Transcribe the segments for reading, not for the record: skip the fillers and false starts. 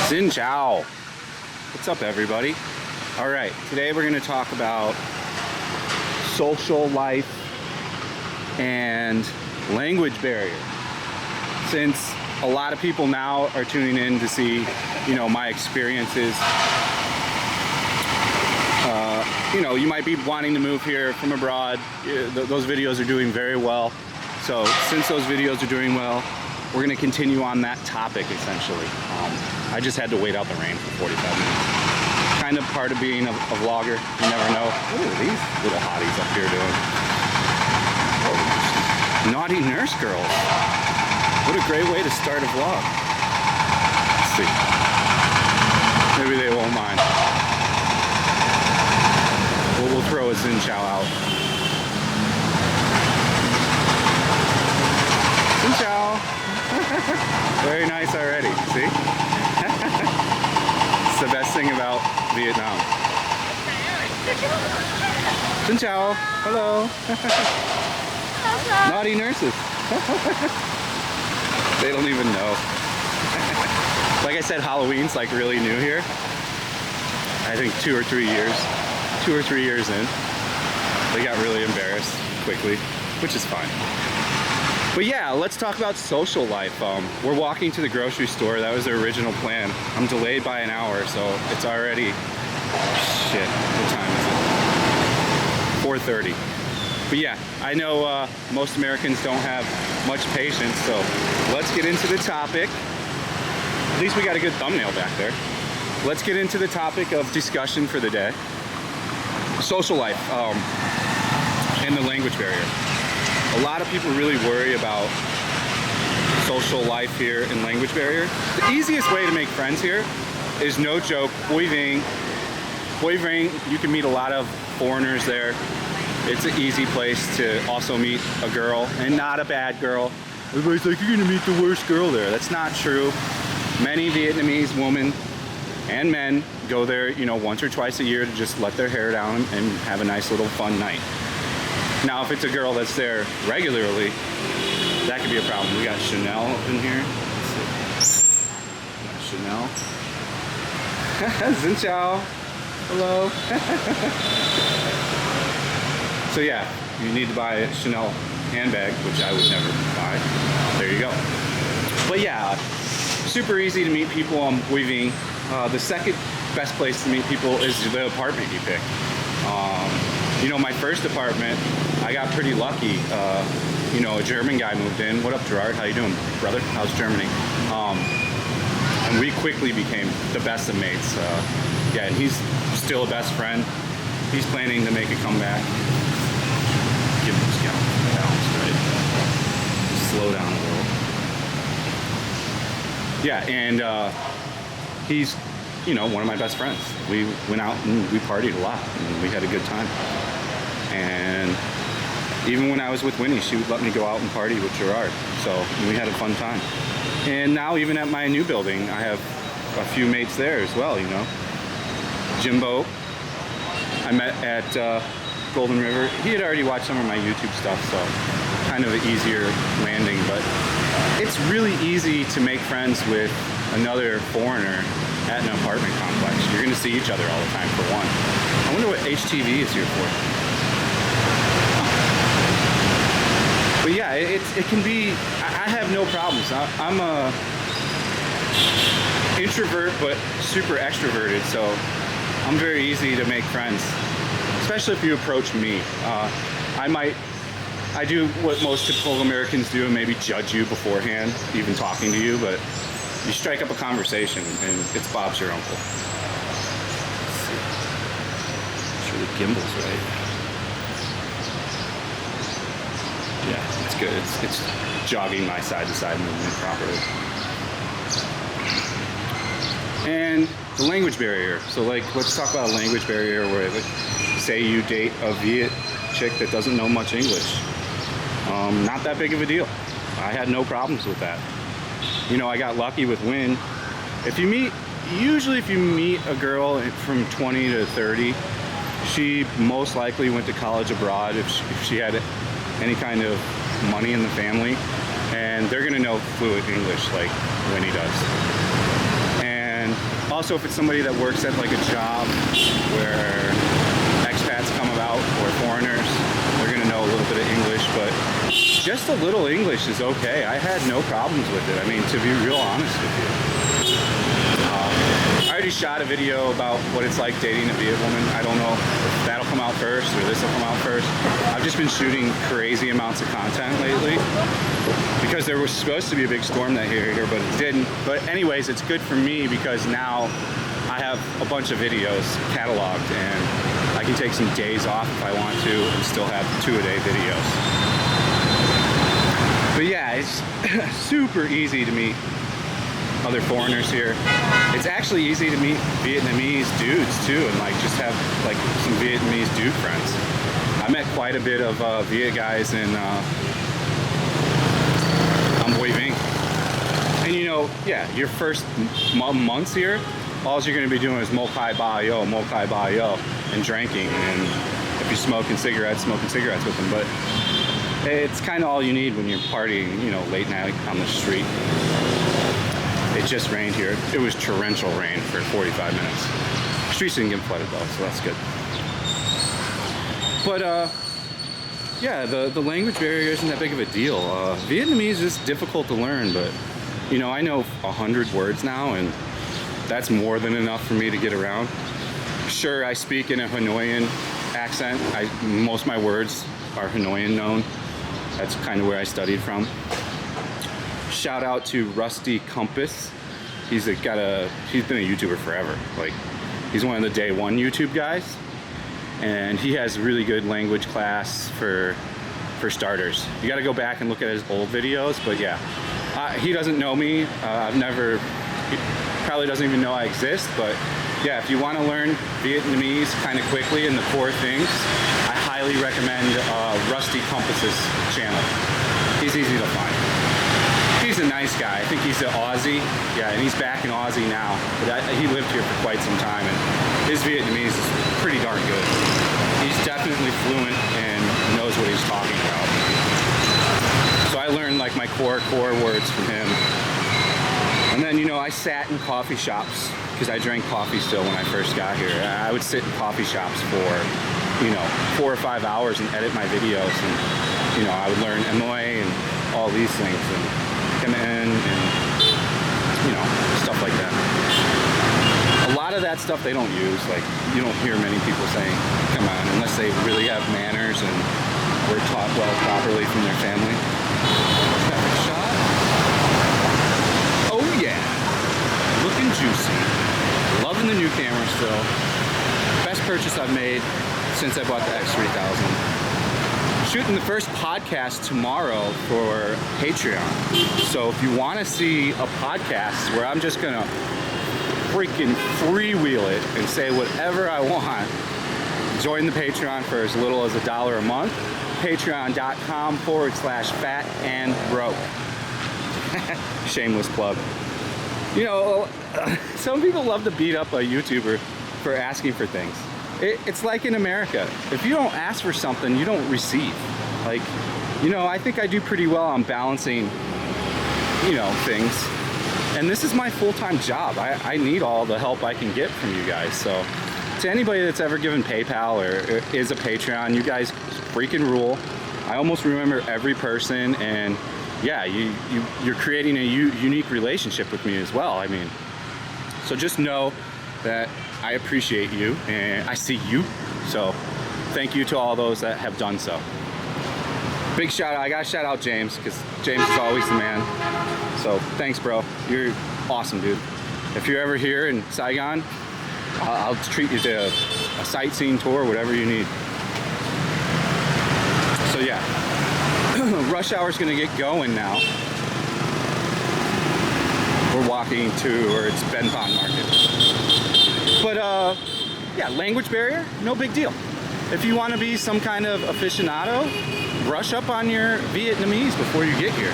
Xin Chao. What's up, everybody? All right, today we're going to talk about social life and language barrier. Since a lot of people now are tuning in to see, my experiences. You might be wanting to move here from abroad. Those videos are doing very well. So since those videos are doing well, we're going to continue on that topic, essentially. I just had to wait out the rain for 45 minutes. Kind of part of being a vlogger. You never know. What are these little hotties up here doing? Oh, naughty nurse girls. What a great way to start a vlog. Let's see. Maybe they won't mind. We'll throw a Xin Chao out. Xin Chao. Very nice already, see? It's the best thing about Vietnam. Xin Chao. Hello. Naughty nurses. They don't even know. Like I said, Halloween's like really new here. I think 2 or 3 years in. They got really embarrassed quickly, which is fine. But yeah, let's talk about social life. We're walking to the grocery store. That was the original plan. I'm delayed by an hour, so it's already, shit, what time is it? 4:30. But yeah, I know most Americans don't have much patience, so let's get into the topic. At least we got a good thumbnail back there. Let's get into the topic of discussion for the day. Social life and the language barrier. A lot of people really worry about social life here and language barrier. The easiest way to make friends here is, no joke, Hoi Vinh. Hoi Vinh, you can meet a lot of foreigners there. It's an easy place to also meet a girl, and not a bad girl. Everybody's like, you're gonna meet the worst girl there. That's not true. Many Vietnamese women and men go there, once or twice a year to just let their hair down and have a nice little fun night. Now, if it's a girl that's there regularly, that could be a problem. We got Chanel up in here. Chanel. Xin Chao. Hello. So yeah, you need to buy a Chanel handbag, which I would never buy. There you go. But yeah, super easy to meet people on Hoi Vinh. The second best place to meet people is the apartment you pick. My first apartment, I got pretty lucky. A German guy moved in. What up, Gerard? How you doing, brother? How's Germany? And we quickly became the best of mates. Yeah, and he's still a best friend. He's planning to make a comeback. Give him this balance, right? Slow down a little. Yeah, and he's, one of my best friends. We went out and we partied a lot, and we had a good time. And even when I was with Winnie, she would let me go out and party with Gerard. So we had a fun time. And now even at my new building, I have a few mates there as well, Jimbo, I met at Golden River. He had already watched some of my YouTube stuff, so kind of an easier landing. But it's really easy to make friends with another foreigner at an apartment complex. You're going to see each other all the time, for one. I wonder what HTV is here for. But yeah, it can be, I have no problems. I'm a introvert, but super extroverted, so I'm very easy to make friends, especially if you approach me. I do what most typical Americans do and maybe judge you beforehand, even talking to you, but you strike up a conversation and it's Bob's your uncle. Let's see. Make sure the gimbal's right. Yeah, it's good. It's jogging my side-to-side movement properly. And the language barrier. So let's talk about a language barrier where, say you date a Viet chick that doesn't know much English. Not that big of a deal. I had no problems with that. I got lucky with Win. Usually if you meet a girl from 20 to 30, she most likely went to college abroad if she had any kind of money in the family, and they're gonna know fluent English like Winnie does. And And also if it's somebody that works at like a job where expats come about or foreigners, they're gonna know a little bit of English, but just a little English is okay. I had no problems with it. I mean, to be real honest with you. I already shot a video about what it's like dating a Viet woman. I don't know if that'll come out first or this will come out first. I've just been shooting crazy amounts of content lately because there was supposed to be a big storm that here, but it didn't. But anyways, it's good for me because now I have a bunch of videos cataloged and I can take some days off if I want to and still have 2-a-day videos. But yeah, it's super easy to meet other foreigners here. It's actually easy to meet Vietnamese dudes too, and like just have like some Vietnamese dude friends. I met quite a bit of Viet guys in Boi Vinh. And you know, yeah, your first months here, all you're going to be doing is mo kai ba yo, and drinking. And if you're smoking cigarettes with them. But it's kind of all you need when you're partying, you know, late night on the street. It just rained here. It was torrential rain for 45 minutes. Streets didn't get flooded though, so that's good. But yeah, the language barrier isn't that big of a deal. Vietnamese is difficult to learn, but you know, I know 100 words now, and that's more than enough for me to get around. Sure, I speak in a Hanoian accent. Most of my words are Hanoian known. That's kind of where I studied from. Shout out to Rusty Compass. He's been a YouTuber forever. Like, he's one of the day one YouTube guys, and he has a really good language class for starters. You got to go back and look at his old videos, but yeah, he doesn't know me. He probably doesn't even know I exist, but yeah, if you want to learn Vietnamese kind of quickly and the core things, I highly recommend Rusty Compass's channel. He's easy to find. He's a nice guy. I think he's an Aussie. Yeah, and he's back in Aussie now. But he lived here for quite some time, and his Vietnamese is pretty darn good. He's definitely fluent and knows what he's talking about. So I learned like my core words from him. And then, you know, I sat in coffee shops because I drank coffee still when I first got here. I would sit in coffee shops for, you know, 4 or 5 hours and edit my videos, and you know, I would learn MOA and all these things, and come in and, you know, stuff like that. A lot of that stuff they don't use. Like, you don't hear many people saying come on, unless they really have manners and were taught well properly from their family. Traffic shot. Oh yeah, looking juicy. Loving the new camera still. Best purchase I've made since I bought the X3000. Shooting the first podcast tomorrow for Patreon. So if you want to see a podcast where I'm just gonna freaking freewheel it and say whatever I want, join the Patreon for as little as $1 a month. Patreon.com/fatandbroke. Shameless plug. You know, some people love to beat up a YouTuber for asking for things. It's like in America. If you don't ask for something, you don't receive. Like, you know, I think I do pretty well on balancing, you know, things. And this is my full-time job. I need all the help I can get from you guys. So to anybody that's ever given PayPal or is a Patreon, you guys freaking rule. I almost remember every person, and yeah, you're creating a unique relationship with me as well. I mean, so just know that I appreciate you and I see you. So thank you to all those that have done so. Big shout out. I gotta shout out James, because James is always the man. So thanks, bro. You're awesome, dude. If you're ever here in Saigon, I'll treat you to a sightseeing tour, whatever you need. So yeah, rush hour's gonna get going now. We're walking towards Ben Phan Market. But yeah, language barrier, no big deal. If you want to be some kind of aficionado, brush up on your Vietnamese before you get here.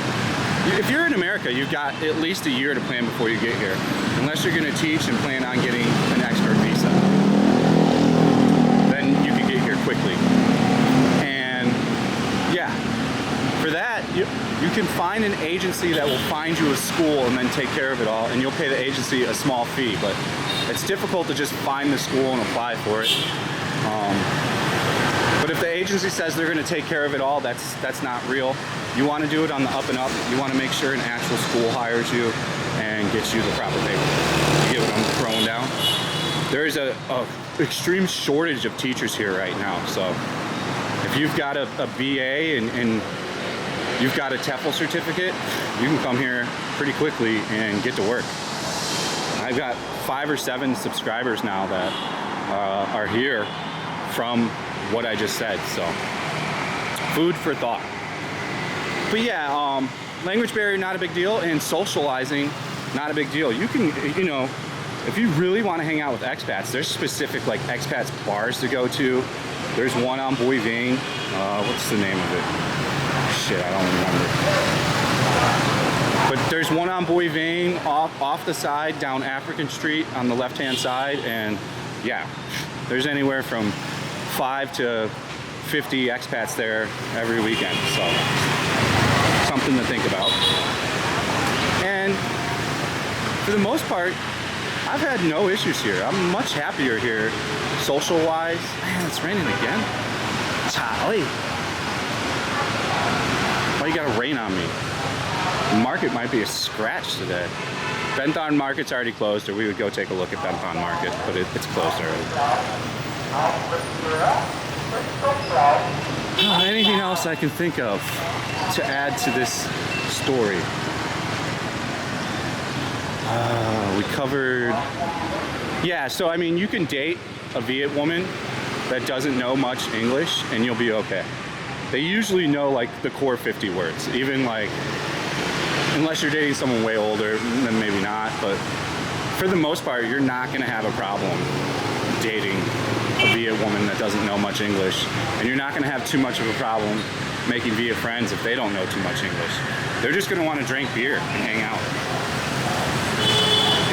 If you're in America, you've got at least a year to plan before you get here, unless you're going to teach and plan on getting an expert visa. Then you can get here quickly. And yeah, for that, you can find an agency that will find you a school and then take care of it all, and you'll pay the agency a small fee, but it's difficult to just find the school and apply for it. But if the agency says they're going to take care of it all, that's not real. You want to do it on the up and up. You want to make sure an actual school hires you and gets you the proper paperwork. You get what I'm throwing down? There is a extreme shortage of teachers here right now. So if you've got a BA and you've got a TEFL certificate, you can come here pretty quickly and get to work. I've got 5 or 7 subscribers now that are here from what I just said, so food for thought. But yeah, language barrier, not a big deal, and socializing, not a big deal. You can, you know, if you really want to hang out with expats, there's specific like expats bars to go to. There's one on Boy Vane. What's the name of it? Shit, I don't remember. But there's one on Boy Vane off the side down African Street on the left-hand side, and yeah, there's anywhere from 5 to 50 expats there every weekend, so something to think about. And for the most part, I've had no issues here. I'm much happier here, social-wise. Man, it's raining again. Charlie, why you gotta rain on me? The market might be a scratch today. Benthorn Market's already closed, or we would go take a look at Benthorn Market, but it's closed already. Anything else I can think of to add to this story? We covered... Yeah, so I mean, you can date a Viet woman that doesn't know much English and you'll be okay. They usually know like the core 50 words, even like, unless you're dating someone way older, then maybe not, but for the most part, you're not gonna have a problem dating a Viet woman that doesn't know much English, and you're not going to have too much of a problem making Viet friends if they don't know too much English. They're just going to want to drink beer and hang out.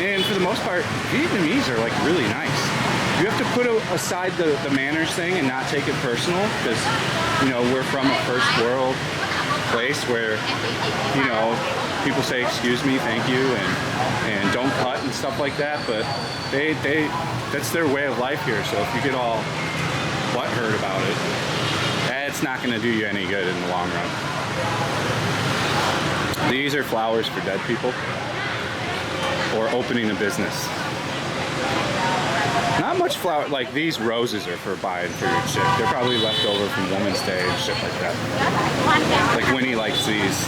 And for the most part, Vietnamese are like really nice. You have to put aside the manners thing and not take it personal, because, you know, we're from a first world place where, you know, people say excuse me, thank you, and don't cut and stuff like that, but that's their way of life here. So if you get all butthurt about it, it's not going to do you any good in the long run. These are flowers for dead people or opening a business. Not much flower, like these roses are for buying for your chick. They're probably left over from Women's Day and shit like that. Like Winnie likes these.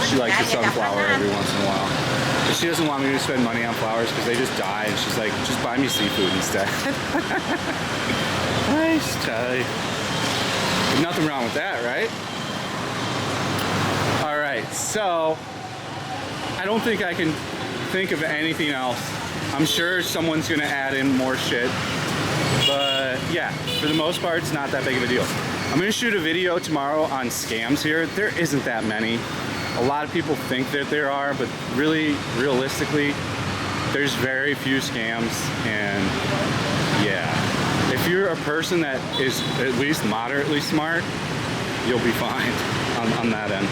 She likes the sunflower every once in a while. But she doesn't want me to spend money on flowers because they just die, and she's like, just buy me seafood instead. Nice, Charlie. Nothing wrong with that, right? Alright, so I don't think I can think of anything else. I'm sure someone's gonna add in more shit. But yeah, for the most part, it's not that big of a deal. I'm gonna shoot a video tomorrow on scams here. There isn't that many. A lot of people think that there are, but really, realistically, there's very few scams. And yeah, if you're a person that is at least moderately smart, you'll be fine on that end.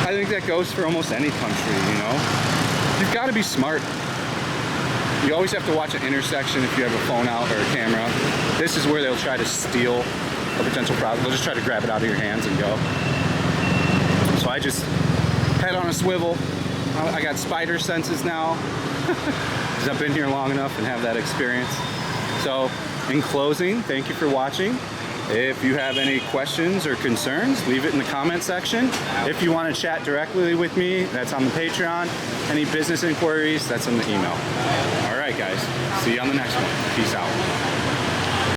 I think that goes for almost any country, you know? You've got to be smart. You always have to watch an intersection if you have a phone out or a camera. This is where they'll try to steal a potential product. They'll just try to grab it out of your hands and go. So I just head on a swivel. I got spider senses now because I've been here long enough and have that experience. So in closing, thank you for watching. If you have any questions or concerns, leave it in the comment section. If you want to chat directly with me, that's on the Patreon. Any business inquiries, that's in the email. All right, guys. See you on the next one. Peace out.